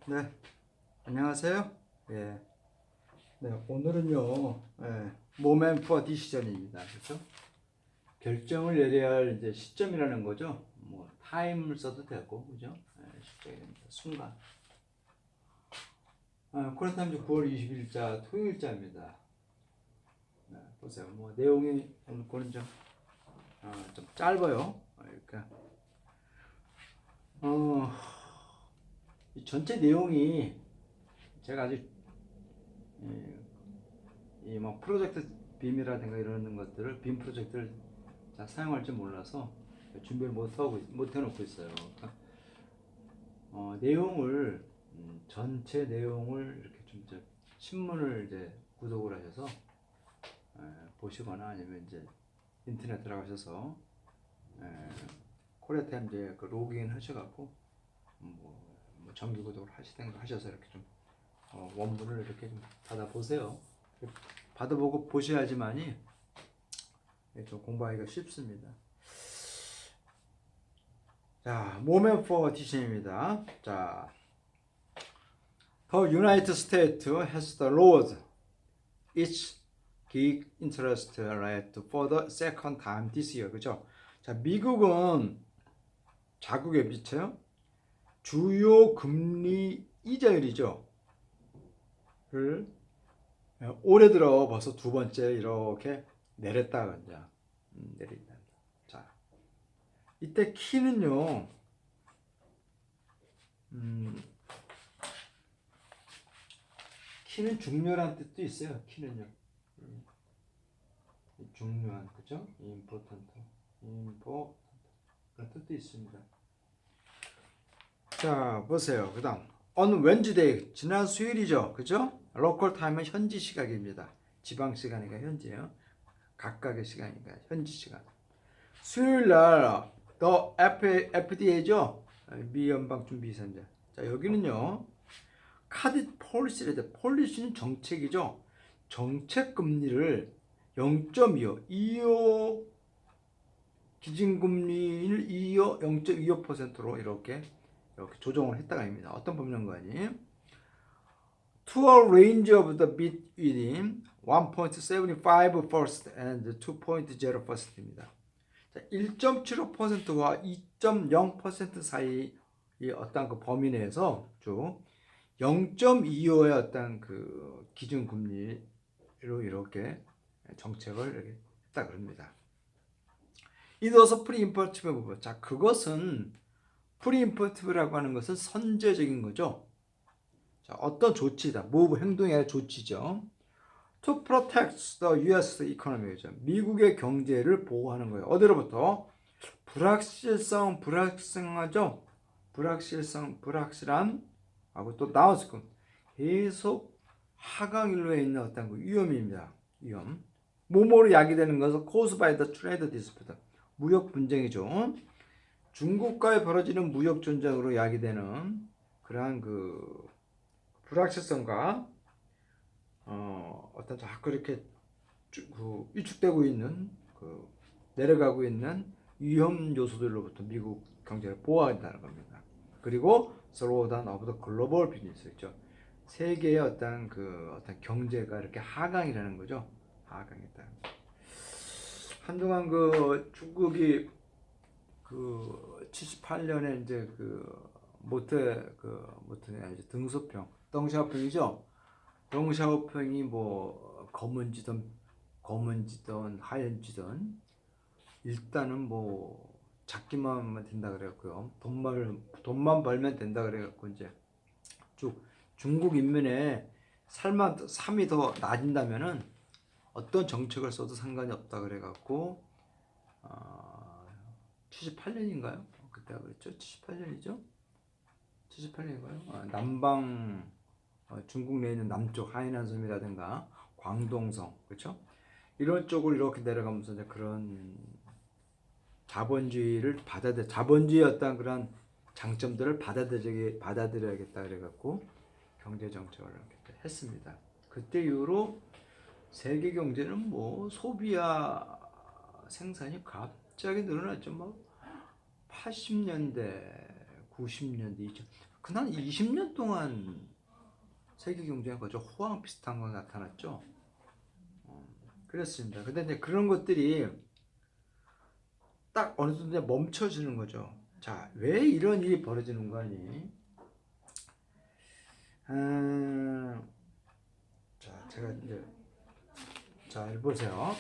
네, 안녕하세요. 예, 네, 오늘은요, 모멘트 디시전입니다. 그렇죠? 결정을 내려야 할 이제 시점이라는 거죠. 뭐 타임을 써도 되고, 그죠? 시점이 됩니다. 순간. 그렇다면 이제 9월 20일자 토요일자입니다. 네, 보세요. 뭐 내용이 오늘 거는 좀 짧아요. 그러니까 어, 이 전체 내용이 제가 아직 이 뭐 프로젝트 빔이라든가 이런 것들을 빔 프로젝트를 잘 사용할 줄 몰라서 준비를 못 해놓고 있어요. 그러니까 내용을 전체 내용을 이렇게 좀 신문을 이제 구독을 하셔서 보시거나 아니면 이제 인터넷 들어가셔서 코리아타임즈에 그 로그인 하셔갖고 뭐 정기 구독을 하시든가 하셔서 이렇게 좀 원문을 이렇게 좀 받아보세요. 받아보고 보셔야지만이 좀 공부하기가 쉽습니다. 자, 모멘 포 디션입니다. 자, The United States has lowered its gig interest rate for the second time this year. 그죠? 자, 미국은 자국에 미쳐요. 주요 금리 이자율이죠. 를 올해 들어 벌써 두 번째 이렇게 내렸다가 이제 내린다. 자, 이때 키는요. 키는 중요한 뜻도 있어요. 키는요. 중요한, 그죠? important 그런 뜻도 있습니다. 자, 보세요. 그 다음 on Wednesday, 지난 수요일이죠. 그죠? 로컬 타임은 현지 시각입니다. 지방 시간이니까 현지예요. 각각의 시간이니까 현지 시간. 수요일 날 더 FDA죠. 미 연방준비센터. 자, 여기는요. 카드 폴리시래 돼. 폴리시는 정책이죠. 정책 금리를 0.25 기준금리를 0.25%로 이렇게 조정을 했다가 아닙니다. 어떤 법령관이 to a range of the between 1.75 first and 2.0 first입니다. 1.75%와 2.0% 사이 이 어떤 그 범위 내에서 쭉 0.25의 어떤 그 기준 금리로 이렇게 정책을 이렇게 했다 그럽니다. 이어서 프리임퍼티브 부분. 자, 그것은 프리임퍼티브라고 하는 것은 선제적인 거죠. 자, 어떤 조치다. move 행동이 아니라 조치죠. To protect the U.S. economy죠. 미국의 경제를 보호하는 거예요. 어디로부터? 불확실하죠. 불확실한 하고 또 나왔을 거 계속 하강일로에 있는 어떤 그 위험입니다. 위험. 모모로 야기되는 것은 caused by the trade dispute. 무역 분쟁이죠. 중국과의 벌어지는 무역 전쟁으로 야기되는 그러한 그 불확실성과 어떤 자꾸 이렇게 위축되고 있는 내려가고 있는 위험 요소들로부터 미국 경제를 보호한다는 겁니다. 그리고 slowdown of the global business 있죠. 세계의 어떤 경제가 이렇게 하강이라는 거죠. 하강했다. 한동안 중국이 78년에 이제 등소평 덩샤오평이죠. 덩샤오평이 뭐 검은지던 하얀지던 일단은 뭐 잡기만 하면 된다 그래갖고요. 돈만 벌면 된다 그래갖고 이제 쭉 중국 인민의 삶이 더 나아진다면은 어떤 정책을 써도 상관이 없다 그래갖고 78년인가요? 그때가 그랬죠? 78년이죠? 78년인가요? 남방 중국 내에 있는 남쪽 하이난섬이라든가 광동성, 그렇죠? 이런 쪽을 이렇게 내려가면서 이제 그런 자본주의의 어떤 그런 장점들을 받아들여야겠다 그래갖고 경제 정책을 이렇게 했습니다. 그때 이후로 세계 경제는 뭐 소비와 생산이 갑자기 늘어났죠. 뭐 80년대, 90년대, 2000 그난 20년 동안 세계 경제가 거저 호황 비슷한 거 나타났죠. 그렇습니다. 근데 이제 그런 것들이 딱 어느 정도 멈춰지는 거죠. 자, 왜 이런 일이 벌어지는 거 아니? 자, 제가 이제 자, 보세요.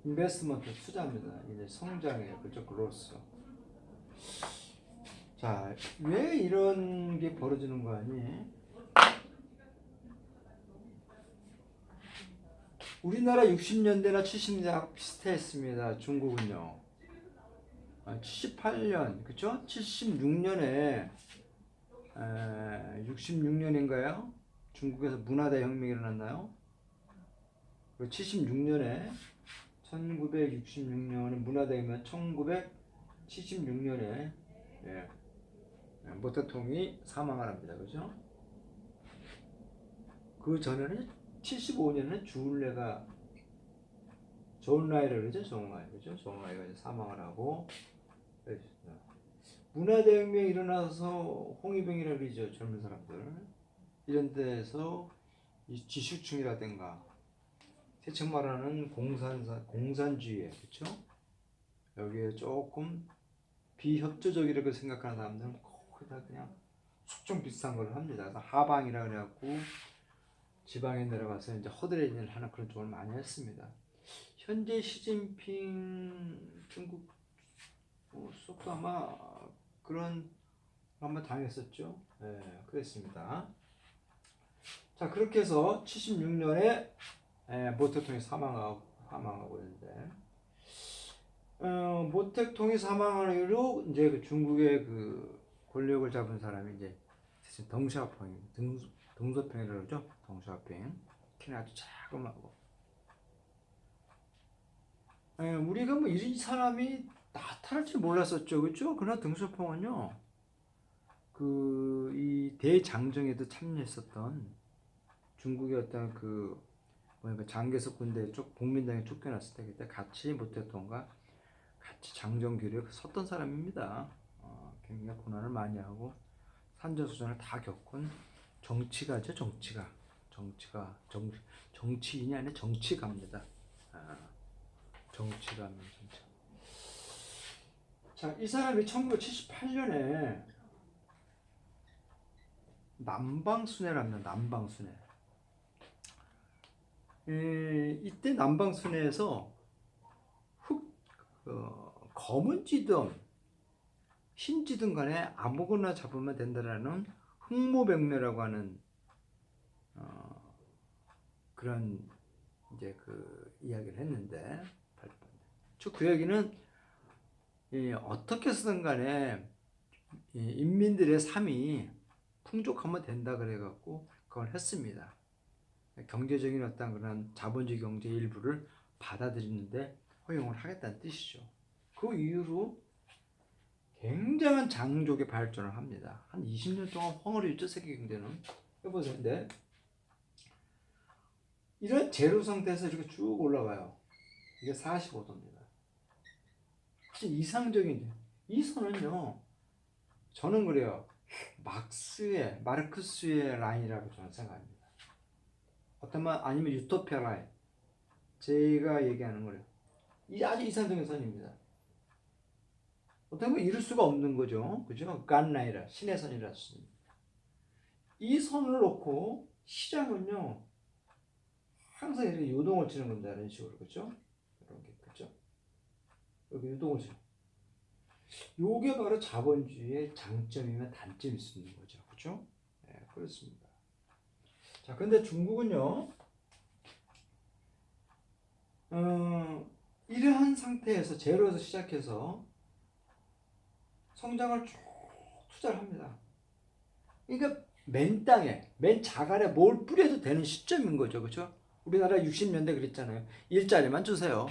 인베스트먼트 투자입니다. 이제 성장이에요. 그죠? 그로스. 자, 왜 이런 게 벌어지는 거 아니? 우리나라 60년대나 70년대 비슷했습니다. 중국은요. 78년, 그쵸? 76년에 66년인가요? 중국에서 문화대혁명이 일어났나요? 76년에 1966년에 문화대혁명, 1976년에 모 대통령이 사망을 합니다. 그죠? 그 전에는 75년에는 주울레가 존라이를 그러죠? 존라이, 그죠? 존라이가 사망을 하고 문화대혁명이 일어나서 홍위병이라고 그러죠. 젊은 사람들 이런 데서 이 지식층이라든가 대충 말하는 공산주의, 그렇죠? 여기에 조금 비협조적이라고 생각하는 사람들은 거의 다 그냥 숙종 비슷한 걸 합니다. 그래서 하방이라 그래갖고 지방에 내려가서 이제 허드렛일 하는 그런 쪽을 많이 했습니다. 현재 시진핑 중국 속도 아마 그런 한번 당했었죠. 네, 그랬습니다. 자, 그렇게 해서 76년에 모 대통령이 사망하고 있는데, 모 대통령이 사망한 이후로 이제 그 중국의 그 권력을 잡은 사람이 이제 덩샤오핑, 등소평이라고 그러죠. 덩샤오핑. 키는 아주 자그마하고. 우리가 뭐 이 사람이 나타날 줄 몰랐었죠. 그렇죠? 그러나 등소평은요, 이 대장정에도 참여했었던 중국의 어떤 장개석 군대 쪽 국민당에 쫓겨났을 때 그때 같이 모 대통령과 같이 장정교류에 섰던 사람입니다. 굉장히 고난을 많이 하고 산전수전을 다 겪은 정치가죠. 정치인이 아니라 정치가입니다. 정치가입니다. 자, 이 사람이 1978년에 남방순회랍니다. 남방순회. 이때 남방순회에서 검은지든 흰지든 간에 아무거나 잡으면 된다라는 흑모병례라고 하는 그런 이제 그 이야기를 했는데, 즉 그 얘기는 어떻게 쓰든 간에 인민들의 삶이 풍족하면 된다 그래갖고 그걸 했습니다. 경제적인 어떤 그런 자본주의 경제의 일부를 받아들이는데 허용을 하겠다는 뜻이죠. 그 이후로 굉장한 장족의 발전을 합니다. 한 20년 동안 헝어리 있죠, 세계 경제는. 해보세요. 근데 이런 제로 상태에서 이렇게 쭉 올라가요. 이게 45도입니다. 아주 이상적인 이 선은요, 저는 그래요. 마르크스의 라인이라고 저는 생각합니다. 아니면 유토피아 라인. 제가 얘기하는 거예요. 이 아주 이상적인 선입니다. 어떻게 보면 이룰 수가 없는 거죠. 그죠? 간라이라, 신의 선이라 했습니다. 이 선을 놓고 시장은요, 항상 이렇게 요동을 치는 겁니다. 이런 식으로. 그죠? 이런 게, 그죠? 여기 요동을 치는. 요게 바로 자본주의의 장점이면 단점일 수 있는 거죠. 그죠? 네, 그렇습니다. 자, 근데 중국은요, 이러한 상태에서 제로에서 시작해서 성장을 쭉 투자를 합니다. 그러니까 맨 땅에, 맨 자갈에 뭘 뿌려도 되는 시점인 거죠. 그렇죠? 우리나라 60년대 그랬잖아요. 일자리만 주세요.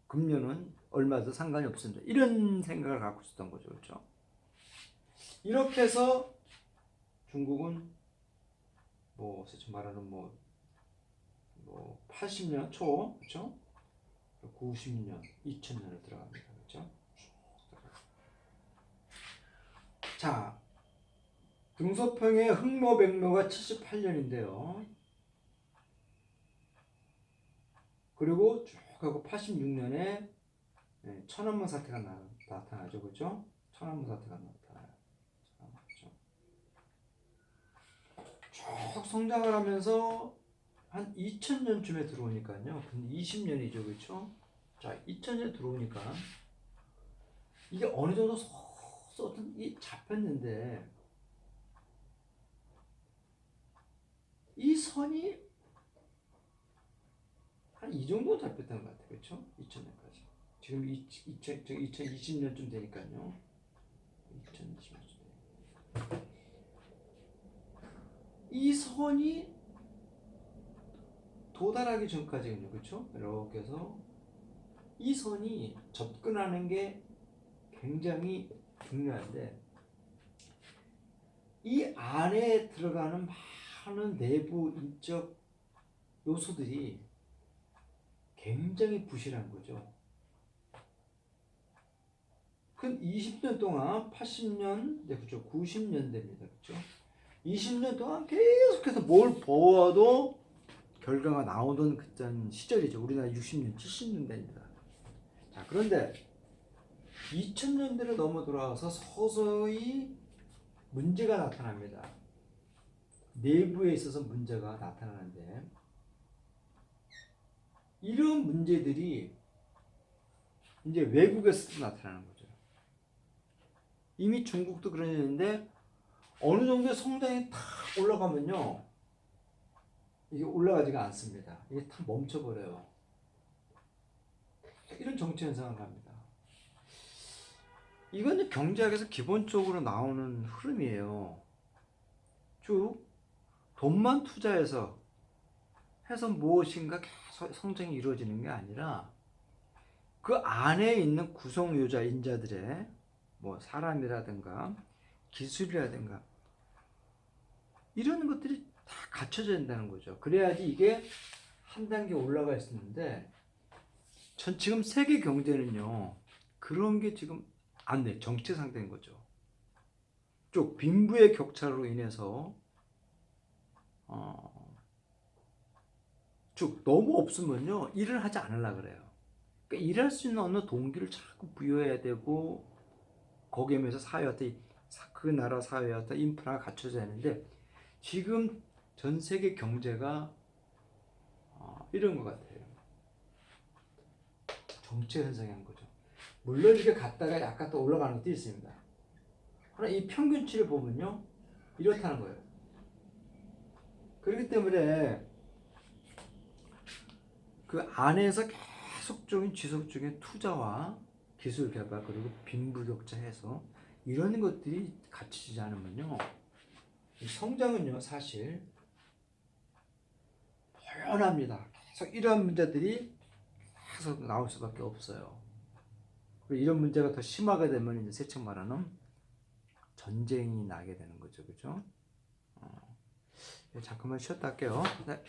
금년은 얼마도 상관이 없습니다. 이런 생각을 갖고 있었던 거죠. 그렇죠? 이렇게 해서 중국은 뭐 세충 말하는 뭐 80년 초, 그렇죠? 90년, 2000년을 들어갑니다, 그렇죠? 자, 등소평의 흑모백로가 78년인데요. 그리고 쭉 하고 86년에 천안문 사태가 나타나죠, 그렇죠? 천안문 사태가 나타나요. 그렇죠? 쭉 성장을 하면서 한 2000년쯤에 들어오니까요. 근데 20년이죠, 그렇죠? 자, 2000년 들어오니까 이게 어느 정도 어떤 이 잡혔는데 이 선이 한 이 정도 잡혔던 것 같아요, 그렇죠? 2000년까지. 지금 2020년쯤 되니까요. 2020년쯤 이 선이 도달하기 전까지는요, 그렇죠? 이렇게 해서 이 선이 접근하는 게 굉장히 중요한데 이 안에 들어가는 많은 내부 인적 요소들이 굉장히 부실한 거죠. 근 20년 동안 80년, 네, 그렇죠. 90년대입니다. 그렇죠? 20년 동안 계속해서 뭘 보아도 결과가 나오던 그런 시절이죠. 우리나라 60년, 70년대입니다. 자, 그런데 2000년대로 넘어 돌아와서 서서히 문제가 나타납니다. 내부에 있어서 문제가 나타나는데 이런 문제들이 이제 외국에서도 나타나는 거죠. 이미 중국도 그러는데 어느 정도의 성장이 탁 올라가면요. 이게 올라가지가 않습니다. 이게 탁 멈춰버려요. 이런 정치 현상을 합니다. 이건 경제학에서 기본적으로 나오는 흐름이에요. 쭉 돈만 투자해서 해서 무엇인가 계속 성장이 이루어지는 게 아니라 그 안에 있는 구성 요자 인자들의 뭐 사람이라든가 기술이라든가 이런 것들이 다 갖춰져야 된다는 거죠. 그래야지 이게 한 단계 올라갈 수 있는데 지금 세계 경제는요 그런 게 지금 안 돼. 정체 상태인 거죠. 쭉 빈부의 격차로 인해서 쭉 너무 없으면요 일을 하지 않으려 그래요. 그러니까 일할 수 있는 어느 동기를 자꾸 부여해야 되고 거기에 면서 그 나라 사회와 인프라가 갖춰져야 하는데 지금 전 세계 경제가 이런 것 같아요. 정체 현상이 한 거죠. 물론 이게 갔다가 약간 또 올라가는 것도 있습니다. 그러나 이 평균치를 보면요 이렇다는 거예요. 그렇기 때문에 그 안에서 계속적인 지속적인 투자와 기술 개발 그리고 빈부격차 해서 이런 것들이 갖춰지지 않으면요 성장은요 사실 허연합니다. 계속 이러한 문제들이 계속 나올 수밖에 없어요. 그리고 이런 문제가 더 심하게 되면 이제 세척 말하는 전쟁이 나게 되는 거죠, 그죠? 잠깐만 쉬었다 할게요. 네.